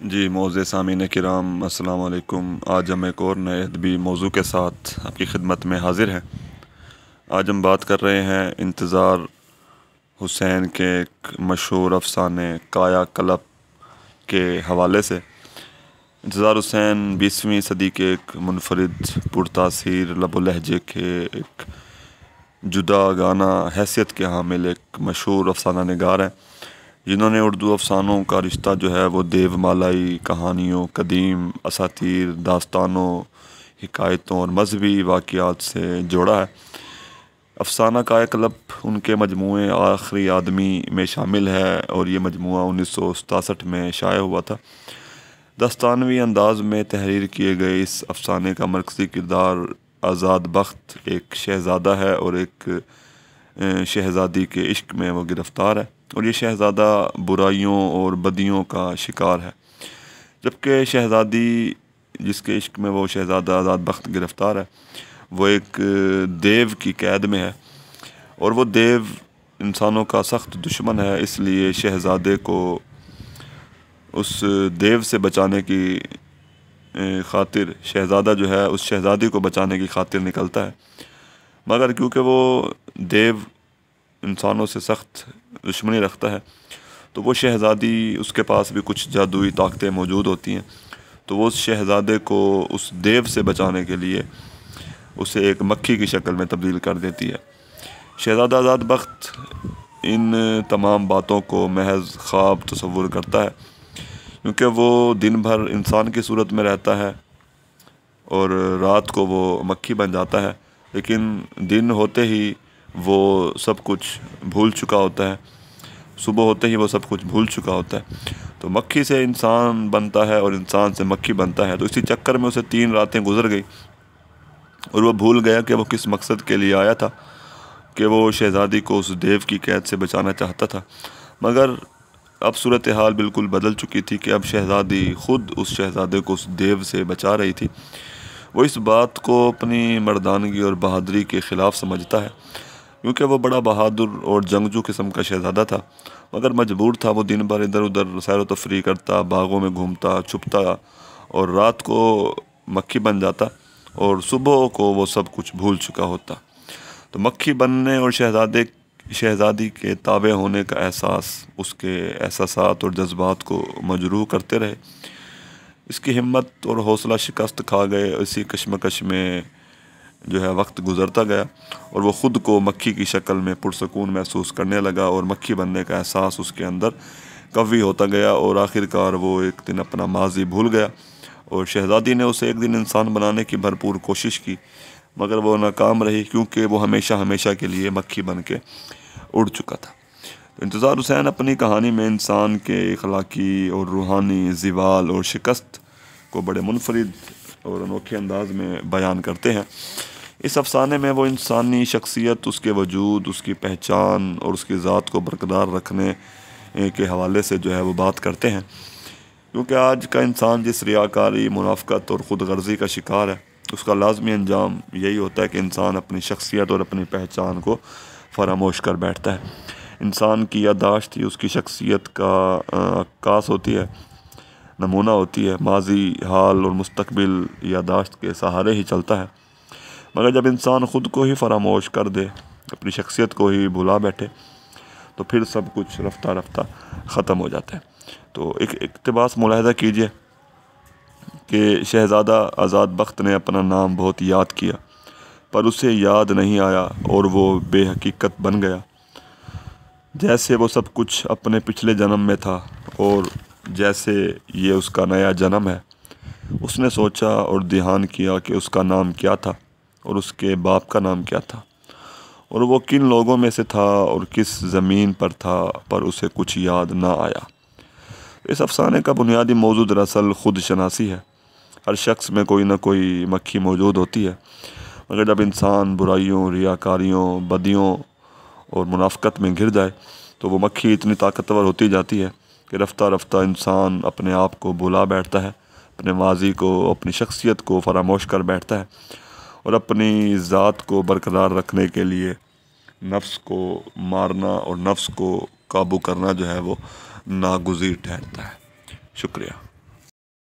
جی معزز سامعین کرام، السلام علیکم۔ آج ہم ایک اور نئے ادبی موضوع کے ساتھ آپ کی خدمت میں حاضر ہیں۔ آج ہم بات کر رہے ہیں انتظار حسین کے ایک مشہور افسانے کایا کلپ کے حوالے سے۔ انتظار حسین 20ویں صدی کے ایک منفرد پرتاثیر لب و لہجے کے ایک جدا گانا حیثیت کے حامل ایک مشہور افسانہ نگار ہیں، جنہوں نے اردو افسانوں کا رشتہ جو ہے وہ دیو مالائی کہانیوں، قدیم اساطیر، داستانوں، حکایتوں اور مذہبی واقعات سے جوڑا ہے۔ افسانہ کایا کلپ ان کے مجموعے آخری آدمی میں شامل ہے اور یہ مجموعہ 1967 میں شائع ہوا تھا۔ داستانوی انداز میں تحریر کیے گئے اس افسانے کا مرکزی کردار آزاد بخت ایک شہزادہ ہے اور ایک شہزادی کے عشق میں وہ گرفتار ہے، اور یہ شہزادہ برائیوں اور بدیوں کا شکار ہے، جبکہ شہزادی جس کے عشق میں وہ شہزادہ آزاد بخت گرفتار ہے وہ ایک دیو کی قید میں ہے، اور وہ دیو انسانوں کا سخت دشمن ہے۔ اس لیے شہزادے کو اس دیو سے بچانے کی خاطر شہزادہ جو ہے اس شہزادی کو بچانے کی خاطر نکلتا ہے، مگر کیونکہ وہ دیو انسانوں سے سخت دشمنی رکھتا ہے تو وہ شہزادی اس کے پاس بھی کچھ جادوئی طاقتیں موجود ہوتی ہیں، تو وہ اس شہزادے کو اس دیو سے بچانے کے لیے اسے ایک مکھی کی شکل میں تبدیل کر دیتی ہے۔ شہزادہ آزاد بخت ان تمام باتوں کو محض خواب تصور کرتا ہے، کیونکہ وہ دن بھر انسان کی صورت میں رہتا ہے اور رات کو وہ مکھی بن جاتا ہے، لیکن دن ہوتے ہی وہ سب کچھ بھول چکا ہوتا ہے، صبح ہوتے ہی وہ سب کچھ بھول چکا ہوتا ہے، تو مکھی سے انسان بنتا ہے اور انسان سے مکھی بنتا ہے۔ تو اسی چکر میں اسے 3 راتیں گزر گئی اور وہ بھول گیا کہ وہ کس مقصد کے لیے آیا تھا، کہ وہ شہزادی کو اس دیو کی قید سے بچانا چاہتا تھا، مگر اب صورتحال بالکل بدل چکی تھی کہ اب شہزادی خود اس شہزادے کو اس دیو سے بچا رہی تھی۔ وہ اس بات کو اپنی مردانگی اور بہادری کے خلاف سمجھتا ہے، کیونکہ وہ بڑا بہادر اور جنگجو قسم کا شہزادہ تھا، مگر مجبور تھا۔ وہ دن بھر ادھر ادھر سیر و تفریح کرتا، باغوں میں گھومتا چھپتا، اور رات کو مکھی بن جاتا اور صبح کو وہ سب کچھ بھول چکا ہوتا۔ تو مکھی بننے اور شہزادی کے تابع ہونے کا احساس اس کے احساسات اور جذبات کو مجروح کرتے رہے۔ اس کی ہمت اور حوصلہ شکست کھا گئے۔ اسی کشمکش میں جو ہے وقت گزرتا گیا اور وہ خود کو مکھی کی شکل میں پرسکون محسوس کرنے لگا، اور مکھی بننے کا احساس اس کے اندر قوی ہوتا گیا، اور آخرکار وہ ایک دن اپنا ماضی بھول گیا، اور شہزادی نے اسے ایک دن انسان بنانے کی بھرپور کوشش کی، مگر وہ ناکام رہی، کیونکہ وہ ہمیشہ کے لیے مکھی بن کے اڑ چکا تھا۔ انتظار حسین اپنی کہانی میں انسان کے اخلاقی اور روحانی زوال اور شکست کو بڑے منفرد اور انوکھے انداز میں بیان کرتے ہیں۔ اس افسانے میں وہ انسانی شخصیت، اس کے وجود، اس کی پہچان اور اس کی ذات کو برقرار رکھنے کے حوالے سے جو ہے وہ بات کرتے ہیں، کیونکہ آج کا انسان جس ریاکاری، منافقت اور خود غرضی کا شکار ہے، اس کا لازمی انجام یہی ہوتا ہے کہ انسان اپنی شخصیت اور اپنی پہچان کو فراموش کر بیٹھتا ہے۔ انسان کی یادداشت ہی اس کی شخصیت کا عکاس ہوتی ہے، نمونہ ہوتی ہے۔ ماضی، حال اور مستقبل یادداشت کے سہارے ہی چلتا ہے، مگر جب انسان خود کو ہی فراموش کر دے، اپنی شخصیت کو ہی بھلا بیٹھے، تو پھر سب کچھ رفتہ رفتہ ختم ہو جاتا ہے۔ تو ایک اقتباس ملاحظہ کیجئے کہ شہزادہ آزاد بخت نے اپنا نام بہت یاد کیا، پر اسے یاد نہیں آیا اور وہ بے حقیقت بن گیا، جیسے وہ سب کچھ اپنے پچھلے جنم میں تھا اور جیسے یہ اس کا نیا جنم ہے۔ اس نے سوچا اور دھیان کیا کہ اس کا نام کیا تھا اور اس کے باپ کا نام کیا تھا، اور وہ کن لوگوں میں سے تھا اور کس زمین پر تھا، پر اسے کچھ یاد نہ آیا۔ اس افسانے کا بنیادی موضوع دراصل خود شناسی ہے۔ ہر شخص میں کوئی نہ کوئی مکھی موجود ہوتی ہے، مگر جب انسان برائیوں، ریاکاریوں، بدیوں اور منافقت میں گر جائے تو وہ مکھی اتنی طاقتور ہوتی جاتی ہے کہ رفتہ رفتہ انسان اپنے آپ کو بھلا بیٹھتا ہے، اپنے ماضی کو، اپنی شخصیت کو فراموش کر بیٹھتا ہے، اور اپنی ذات کو برقرار رکھنے کے لیے نفس کو مارنا اور نفس کو قابو کرنا جو ہے وہ ناگزیر ٹھہرتا ہے۔ شکریہ۔